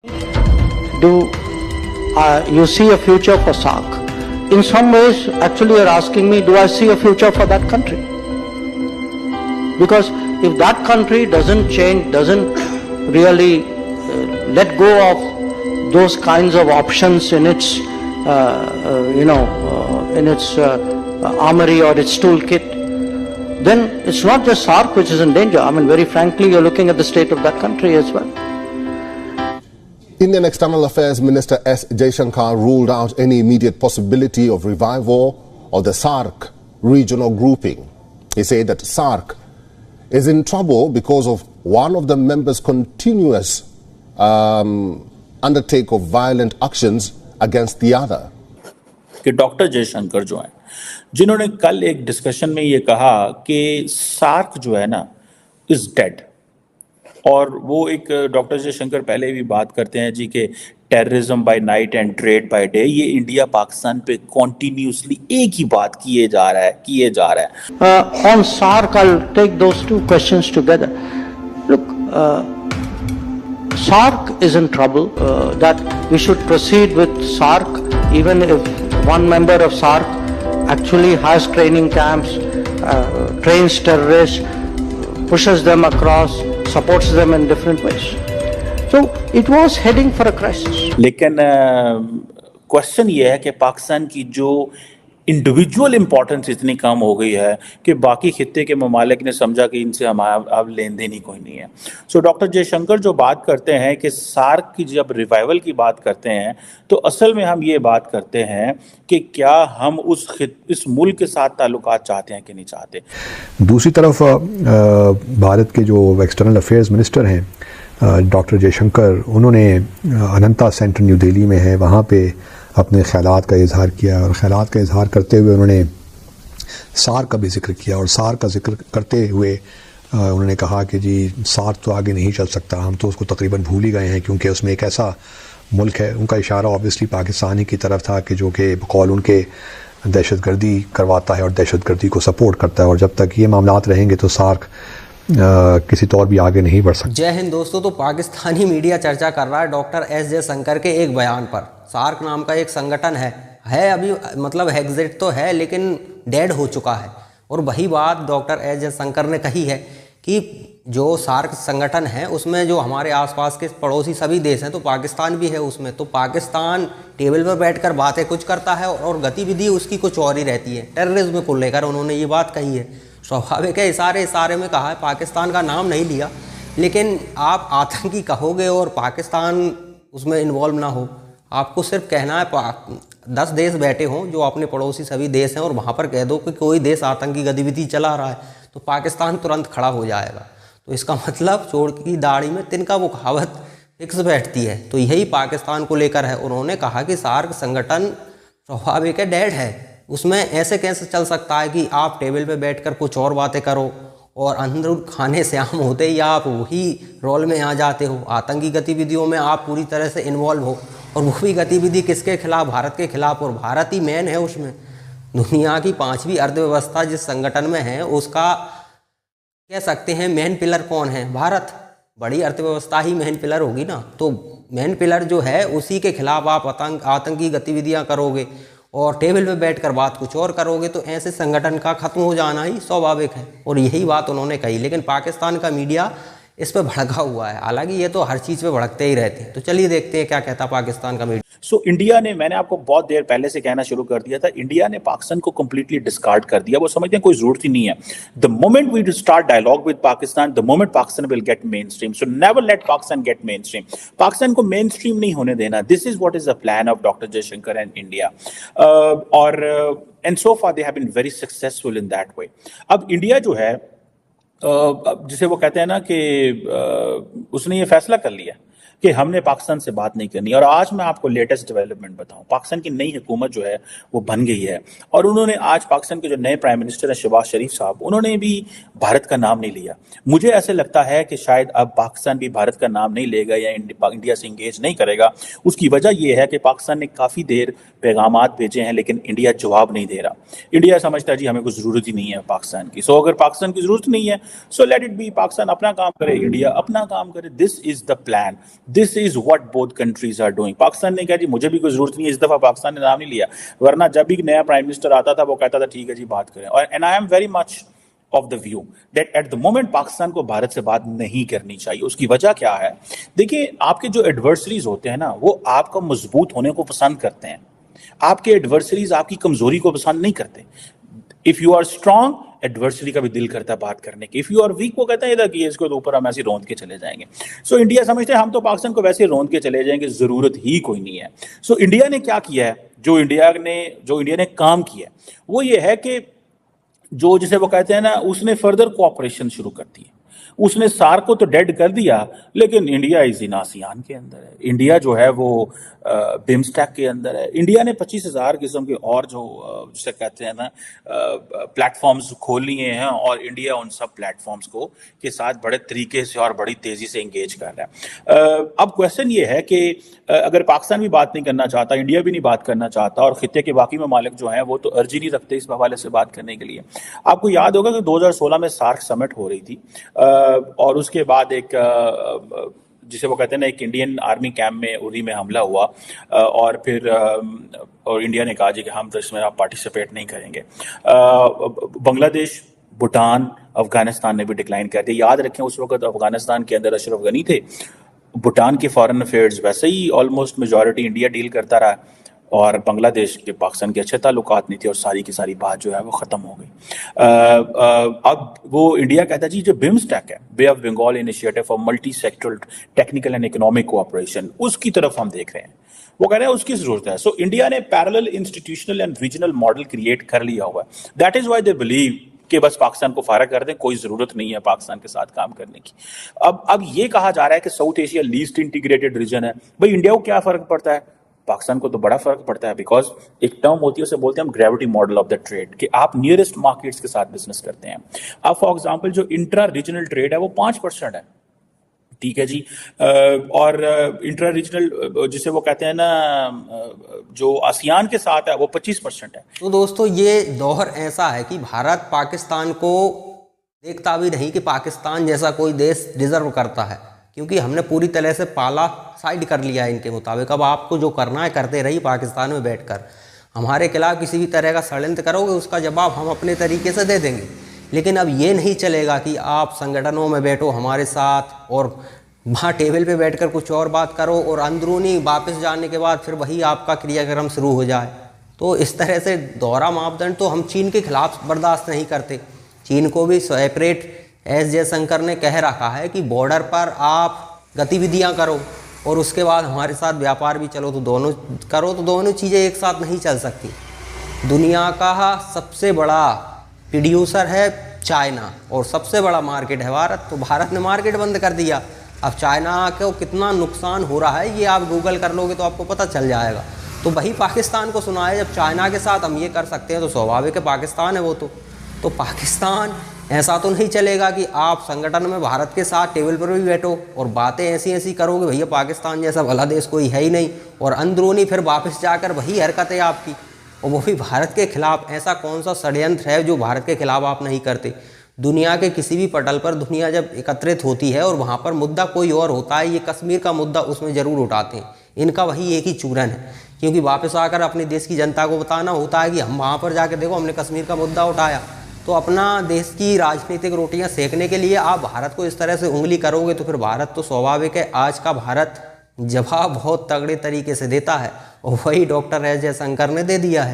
Do you see a future for SARC? In some ways, actually, you're asking me, do I see a future for that country? Because if that country doesn't change, doesn't really let go of those kinds of options in its, in its armory or its toolkit, then it's not just SARC which is in danger. I mean, very frankly, you're looking at the state of that country as well. Indian External Affairs Minister S. Jaishankar ruled out any immediate possibility of revival of the SARC regional grouping. He said that SARC is in trouble because of one of the members' continuous undertake of violent actions against the other. कि doctor Jaishankar जो हैं, जिन्होंने कल एक discussion में ये कहा कि सार्क जो है ना इज डेड, और वो एक डॉक्टर जयशंकर पहले भी बात करते हैं जी कि terrorism by night and trade by day, ये इंडिया पाकिस्तान पे कॉन्टिन्यूसली एक ही बात किए जा रहा है. On SARC, I'll take those two questions together. Look, SARC is in trouble. That we should proceed with SARC even if one member of SARC actually has training camps, trains terrorists, pushes them across, supports them in different ways. So it was heading for a crisis. लेकिन question ये है कि पाकिस्तान की जो individual importance इतनी कम हो गई है कि बाकी खित्ते के ममालिक ने समझा कि इनसे हमारा अब लेन देन ही कोई नहीं है. सो डॉक्टर जयशंकर जो बात करते हैं कि सार्क की जब रिवाइवल की बात करते हैं तो असल में हम ये बात करते हैं कि क्या हम इस मुल्क के साथ ताल्लुकात चाहते हैं कि नहीं चाहते. दूसरी तरफ भारत के जो एक्सटर्नल अफेयर्स मिनिस्टर हैं डॉक्टर जयशंकर, उन्होंने अनंता सेंटर न्यू दिल्ली में है, वहाँ पे अपने ख्यालात का इजहार किया, और ख्यालात का इजहार करते हुए उन्होंने सार्क का भी जिक्र किया. और सार्क का जिक्र करते हुए उन्होंने कहा कि जी सार्क तो आगे नहीं चल सकता, हम तो उसको तकरीबन भूल ही गए हैं क्योंकि उसमें एक ऐसा मुल्क है. उनका इशारा ऑब्वियसली पाकिस्तान ही की तरफ था कि जो कि बकौल उनके दहशतगर्दी करवाता है और दहशतगर्दी को सपोर्ट करता है, और जब तक ये मामलात रहेंगे तो सार्क किसी तौर भी आगे नहीं बढ़ सकता. जय हिंद दोस्तों. तो पाकिस्तानी मीडिया चर्चा कर रहा है डॉक्टर एस जयशंकर के एक बयान पर. सार्क नाम का एक संगठन है अभी, मतलब एग्जिट तो है लेकिन डेड हो चुका है. और वही बात डॉक्टर एस जयशंकर ने कही है कि जो सार्क संगठन है उसमें जो हमारे आसपास के पड़ोसी सभी देश हैं, तो पाकिस्तान भी है उसमें. तो पाकिस्तान टेबल पर बैठकर बातें कुछ करता है और गतिविधि उसकी कुछ और ही रहती है. टेररिज्म को लेकर उन्होंने ये बात कही है. स्वाभाविक है, इशारे में कहा है, पाकिस्तान का नाम नहीं लिया, लेकिन आप आतंकी कहोगे और पाकिस्तान उसमें इन्वॉल्व ना हो. आपको सिर्फ कहना है 10 देश बैठे हों जो अपने पड़ोसी सभी देश हैं, और वहाँ पर कह दो कि कोई देश आतंकी गतिविधि चला रहा है तो पाकिस्तान तुरंत खड़ा हो जाएगा. तो इसका मतलब चोर की दाढ़ी में तिनका वो कहावत फिक्स बैठती है. तो यही पाकिस्तान को लेकर है. उन्होंने कहा कि सार्क संगठन स्वाभाविक है डेड है, उसमें ऐसे कैसे चल सकता है कि आप टेबल पे बैठकर कुछ और बातें करो और अंदर खाने से आम होते ही आप वही रोल में आ जाते हो. आतंकी गतिविधियों में आप पूरी तरह से इन्वॉल्व हो, और वो भी गतिविधि किसके खिलाफ? भारत के खिलाफ. और भारत ही मेन है उसमें. दुनिया की 5वीं अर्थव्यवस्था जिस संगठन में है उसका कह सकते हैं मेन पिलर कौन है? भारत. बड़ी अर्थव्यवस्था ही मेन पिलर होगी ना. तो मेन पिलर जो है उसी के खिलाफ आप आतंकी गतिविधियां करोगे और टेबल पे बैठकर बात कुछ और करोगे तो ऐसे संगठन का खत्म हो जाना ही स्वाभाविक है. और यही बात उन्होंने कही. लेकिन पाकिस्तान का मीडिया इस पर भड़का हुआ है. हालांकि ये तो हर चीज़ पे भड़कते ही रहते हैं. तो चलिए देखते हैं क्या कहता पाकिस्तान का मीडिया. सो इंडिया ने, मैंने आपको बहुत देर पहले से कहना शुरू कर दिया था, इंडिया ने पाकिस्तान को कंप्लीटली डिस्कार्ड कर दिया. वो समझते हैं कोई जरूरत ही नहीं है. The moment we start dialogue with Pakistan, the moment Pakistan will get mainstream. So never let Pakistan get mainstream. Pakistan को मेन स्ट्रीम नहीं होने देना. This is what is the plan of doctor Jaishankar and India. And so far they have been very successful in that way. अब India जो है जिसे वो कहते हैं ना कि उसने ये फैसला कर लिया कि हमने पाकिस्तान से बात नहीं करनी. और आज मैं आपको लेटेस्ट डेवलपमेंट बताऊं. पाकिस्तान की नई हुकूमत जो है वो बन गई है, और उन्होंने आज पाकिस्तान के जो नए प्राइम मिनिस्टर हैं शहबाज शरीफ साहब, उन्होंने भी भारत का नाम नहीं लिया. मुझे ऐसे लगता है कि शायद अब पाकिस्तान भी भारत का नाम नहीं लेगा या इंडिया से इंगेज नहीं करेगा. उसकी वजह यह है कि पाकिस्तान ने काफ़ी देर पैगामात भेजे हैं लेकिन इंडिया जवाब नहीं दे रहा. इंडिया समझता है जी हमें कुछ ज़रूरत ही नहीं है पाकिस्तान की. सो अगर पाकिस्तान की ज़रूरत नहीं है, so let it be. Pakistan अपना काम करे, इंडिया अपना काम करे. This is the plan. This is what both countries are doing. Pakistan ने कहा जी मुझे भी कोई जरूरत नहीं है, इस दफा पाकिस्तान ने नाम नहीं लिया, वरना जब भी नया प्राइम मिनिस्टर आता था वो कहता था ठीक है जी बात करें। और and I am very much of the view that at the moment Pakistan को भारत से बात नहीं करनी चाहिए। उसकी वजह क्या है? देखिए, आपके जो एडवर्सरीज होते हैं ना, वो आपका मजबूत होने को पसंद करते हैं, आपके एडवर्सरीज आपकी कमजोरी को पसंद नहीं करते। If you are strong, adversary का भी दिल करता है बात करने की। इफ यू आर वीक, वो कहता है इधर की इसको ऊपर हम ऐसे रोंद के चले जाएंगे। सो इंडिया समझते हैं हम तो पाकिस्तान को वैसे रोंद के चले जाएंगे, जरूरत ही कोई नहीं है। सो इंडिया ने क्या किया है, जो इंडिया ने काम किया है वो ये है कि जो जिसे वो कहते हैं ना, उसने फर्दर कोऑपरेशन शुरू कर दी है। उसने सार्क को तो डेड कर दिया, लेकिन इंडिया इज इन आसियान के अंदर है, इंडिया जो है वो बिम्स्टेक के अंदर है। इंडिया ने 25,000 किस्म के और जो जिसे कहते हैं ना प्लेटफॉर्म्स खोल लिए हैं, और इंडिया उन सब प्लेटफॉर्म्स को के साथ बड़े तरीके से और बड़ी तेजी से इंगेज कर रहा है। अब क्वेश्चन ये है कि अगर पाकिस्तान भी बात नहीं करना चाहता, इंडिया भी नहीं बात करना चाहता, और खित्ते के बाकी ममालिक जो हैं वो तो अर्जी नहीं रखते इस हवाले से बात करने के लिए। आपको याद होगा कि 2016 में सार्क समिट हो रही थी, और उसके बाद एक जिसे वो कहते हैं ना, एक इंडियन आर्मी कैंप में उरी में हमला हुआ, और फिर और इंडिया ने कहा जी कि हम तो इसमें आप पार्टिसिपेट नहीं करेंगे। बांग्लादेश, भूटान, अफगानिस्तान ने भी डिक्लाइन कर दिया। याद रखें उस वक्त अफगानिस्तान के अंदर अशरफ गनी थे, भूटान के फॉरेन अफेयर्स वैसे ही ऑलमोस्ट मेजॉरिटी इंडिया डील करता रहा, और बांग्लादेश के पाकिस्तान के अच्छे ताल्लुकात नहीं थे, और सारी की सारी बात जो है वो ख़त्म हो गई। अब वो इंडिया कहता है जी जो बिम्स्टेक है, Bay of Bengal initiative for multi sectoral technical and economic cooperation, उसकी तरफ हम देख रहे हैं। वो कह रहे हैं उसकी जरूरत है। सो इंडिया ने parallel institutional and regional model create कर लिया हुआ है। That is why they believe कि बस पाकिस्तान को फारग कर दें, कोई जरूरत नहीं है पाकिस्तान के साथ काम करने की। अब ये कहा जा रहा है कि South Asia least integrated region है। भाई इंडिया को क्या फर्क पड़ता है? पाकिस्तान को तो बड़ा फर्क पड़ता है, बिकॉज एक टर्म होती है उसे बोलते हैं हम gravity model of the trade, कि आप नियरेस्ट मार्केट्स के साथ बिजनेस करते हैं। अब फॉर एग्जांपल जो इंट्रा रीजनल ट्रेड है वो 5% है, ठीक है जी, और इंट्रा रीजनल जिसे वो कहते हैं ना जो आसियान के साथ है वो 25% है। तो दोस्तों ये दौर ऐसा है कि भारत पाकिस्तान को देखता भी नहीं कि पाकिस्तान जैसा कोई देश डिजर्व करता है, क्योंकि हमने पूरी तरह से पाला साइड कर लिया है इनके मुताबिक। अब आपको जो करना है करते रहिए पाकिस्तान में बैठकर। हमारे खिलाफ किसी भी तरह का षड्यंत्र करोगे उसका जवाब हम अपने तरीके से दे देंगे, लेकिन अब ये नहीं चलेगा कि आप संगठनों में बैठो हमारे साथ और वहाँ टेबल पे बैठकर कुछ और बात करो, और अंदरूनी वापस जाने के बाद फिर वही आपका क्रियाक्रम शुरू हो जाए। तो इस तरह से दोहरा मापदंड तो हम चीन के खिलाफ बर्दाश्त नहीं करते। चीन को भी सेपरेट एस जयशंकर ने कह रखा है कि बॉर्डर पर आप गतिविधियां करो और उसके बाद हमारे साथ व्यापार भी चलो, तो दोनों करो, तो दोनों चीज़ें एक साथ नहीं चल सकती। दुनिया का सबसे बड़ा प्रोड्यूसर है चाइना और सबसे बड़ा मार्केट है भारत, तो भारत ने मार्केट बंद कर दिया। अब चाइना को कितना नुकसान हो रहा है ये आप गूगल कर लोगे तो आपको पता चल जाएगा। तो वही पाकिस्तान को सुना है, जब चाइना के साथ हम ये कर सकते हैं तो स्वाभाविक है पाकिस्तान है वो तो पाकिस्तान ऐसा तो नहीं चलेगा कि आप संगठन में भारत के साथ टेबल पर भी बैठो और बातें ऐसी करोगे भैया पाकिस्तान जैसा भला देश कोई है ही नहीं, और अंदरूनी फिर वापस जाकर वही हरकतें आपकी, और वो भी भारत के खिलाफ। ऐसा कौन सा षड्यंत्र है जो भारत के खिलाफ आप नहीं करते? दुनिया के किसी भी पटल पर दुनिया जब एकत्रित होती है और वहाँ पर मुद्दा कोई और होता है, ये कश्मीर का मुद्दा उसमें ज़रूर उठाते हैं। इनका वही एक ही चूरन है, क्योंकि वापस आकर अपने देश की जनता को बताना होता है कि हम वहाँ पर जाकर देखो हमने कश्मीर का मुद्दा उठाया। तो अपना देश की राजनीतिक रोटियां सेकने के लिए आप भारत को इस तरह से उंगली करोगे तो फिर भारत तो स्वाभाविक है आज का भारत जवाब बहुत तगड़े तरीके से देता है, और वही डॉक्टर एस जयशंकर ने दे दिया है।